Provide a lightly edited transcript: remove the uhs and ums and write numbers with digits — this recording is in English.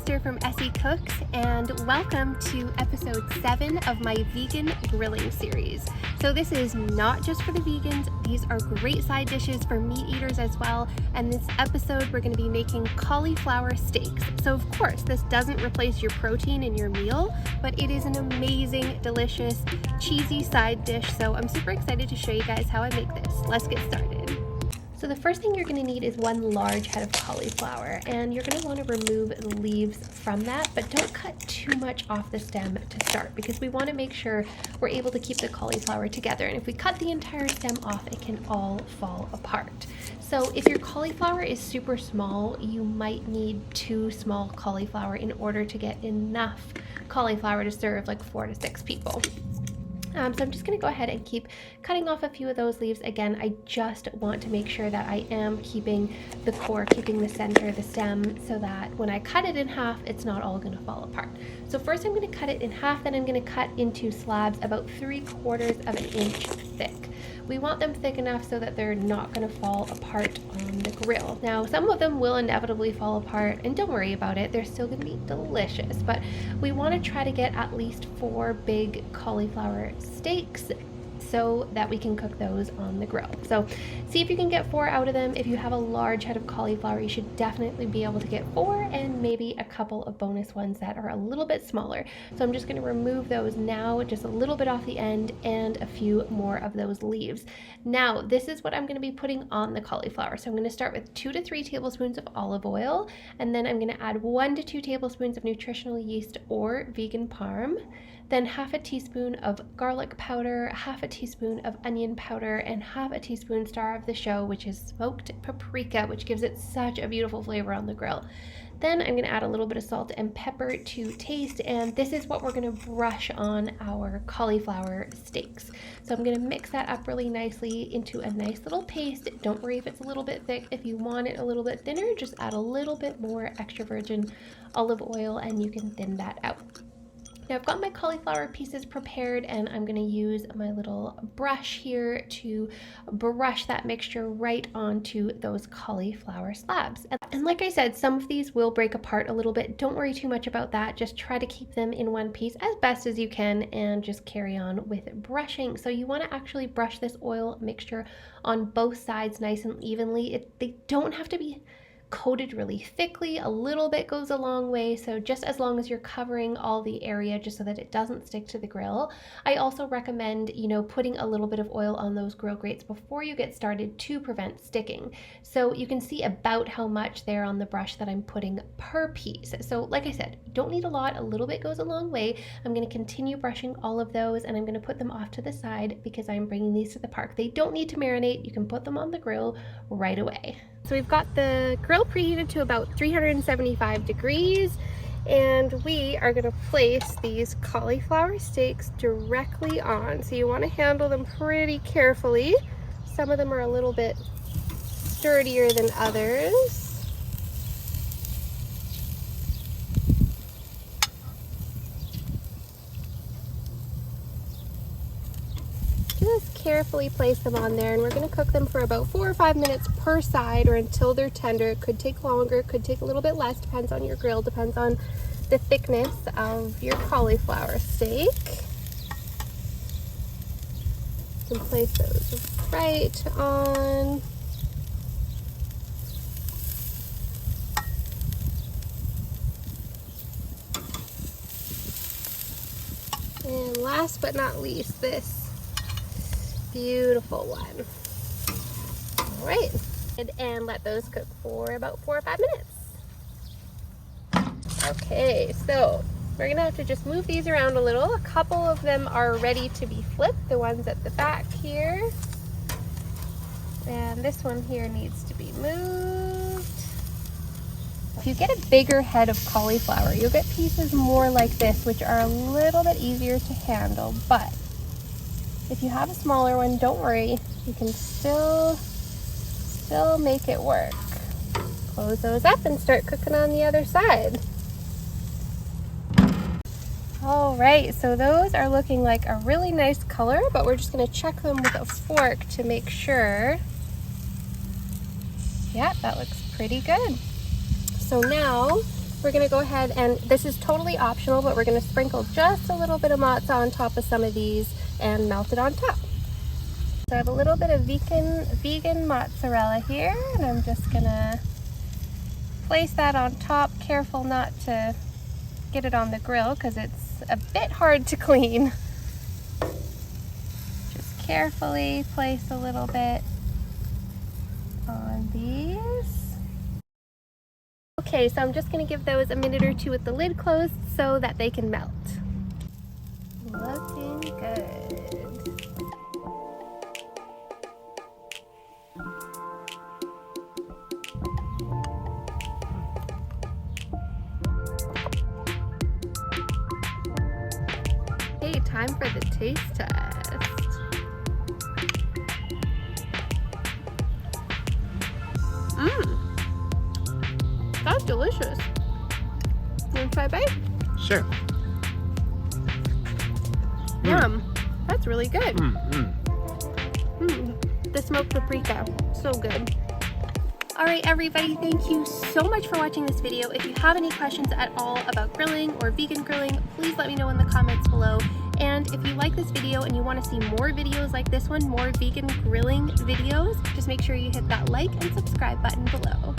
Esther from ESSYCOOKS, and welcome to episode 7 of my vegan grilling series. So this is not just for the vegans, these are great side dishes for meat eaters as well, and this episode we're going to be making cauliflower steaks. So of course this doesn't replace your protein in your meal, but it is an amazing, delicious, cheesy side dish, so I'm super excited to show you guys how I make this. Let's get started. So the first thing you're going to need is one large head of cauliflower, and you're going to want to remove the leaves from that, but don't cut too much off the stem to start because we want to make sure we're able to keep the cauliflower together, and if we cut the entire stem off it can all fall apart. So if your cauliflower is super small, you might need 2 small cauliflower in order to get enough cauliflower to serve like 4 to 6 people. So I'm just going to go ahead and keep cutting off a few of those leaves. Again, I just want to make sure that I am keeping the core, keeping the center of the stem, so that when I cut it in half, it's not all going to fall apart. So first I'm going to cut it in half, then I'm going to cut into slabs about 3/4 of an inch thick. We want them thick enough so that they're not going to fall apart on the grill. Now, some of them will inevitably fall apart, and don't worry about it, they're still going to be delicious, but we want to try to get at least 4 big cauliflower steaks so that we can cook those on the grill. So see if you can get 4 out of them. If you have a large head of cauliflower, you should definitely be able to get 4, and maybe a couple of bonus ones that are a little bit smaller. So I'm just going to remove those now, just a little bit off the end, and a few more of those leaves. Now this is what I'm going to be putting on the cauliflower. So I'm going to start with 2 to 3 tablespoons of olive oil, and then I'm going to add 1 to 2 tablespoons of nutritional yeast or vegan parm, then half a teaspoon of garlic powder, half a teaspoon of onion powder, and half a teaspoon star of the show, which is smoked paprika, which gives it such a beautiful flavor on the grill. Then I'm going to add a little bit of salt and pepper to taste, and this is what we're going to brush on our cauliflower steaks. So I'm going to mix that up really nicely into a nice little paste. Don't worry if it's a little bit thick. If you want it a little bit thinner, just add a little bit more extra virgin olive oil and you can thin that out. Now I've got my cauliflower pieces prepared, and I'm going to use my little brush here to brush that mixture right onto those cauliflower slabs. And like I said, some of these will break apart a little bit. Don't worry too much about that. Just try to keep them in one piece as best as you can and just carry on with brushing. So you want to actually brush this oil mixture on both sides nice and evenly. They don't have to be coated really thickly. A little bit goes a long way, so just as long as you're covering all the area just so that it doesn't stick to the grill. I also recommend, putting a little bit of oil on those grill grates before you get started to prevent sticking. So you can see about how much there on the brush that I'm putting per piece. So like I said, you don't need a lot, a little bit goes a long way. I'm going to continue brushing all of those, and I'm going to put them off to the side because I'm bringing these to the park. They don't need to marinate. You can put them on the grill right away. So we've got the grill preheated to about 375 degrees, and we are going to place these cauliflower steaks directly on. So you want to handle them pretty carefully. Some of them are a little bit sturdier than others. Just carefully place them on there, and we're going to cook them for about 4 or 5 minutes per side, or until they're tender. It could take longer, it could take a little bit less, depends on your grill, depends on the thickness of your cauliflower steak. You can place those right on. And last but not least, this beautiful one. All right, and let those cook for about 4 or 5 minutes. Okay, so we're gonna have to just move these around a little. A couple of them are ready to be flipped, the ones at the back here. And this one here needs to be moved. If you get a bigger head of cauliflower, you'll get pieces more like this, which are a little bit easier to handle, but if you have a smaller one, don't worry, you can still make it work. Close those up and start cooking on the other side. All right, so those are looking like a really nice color, but we're just going to check them with a fork to make sure. Yeah, that looks pretty good. So now we're gonna go ahead and, this is totally optional, but we're gonna sprinkle just a little bit of mozza on top of some of these and melt it on top. So I have a little bit of vegan mozzarella here, and I'm just gonna place that on top. Careful not to get it on the grill because it's a bit hard to clean. Just carefully place a little bit on these. Okay, so I'm just gonna give those a minute or two with the lid closed so that they can melt. Looking good. Okay, time for the taste test. That's delicious. You want to try a bite? Sure. Yum. That's really good. The smoked paprika, so good. All right, everybody, thank you so much for watching this video. If you have any questions at all about grilling or vegan grilling, please let me know in the comments below. And if you like this video and you want to see more videos like this one, more vegan grilling videos, just make sure you hit that like and subscribe button below.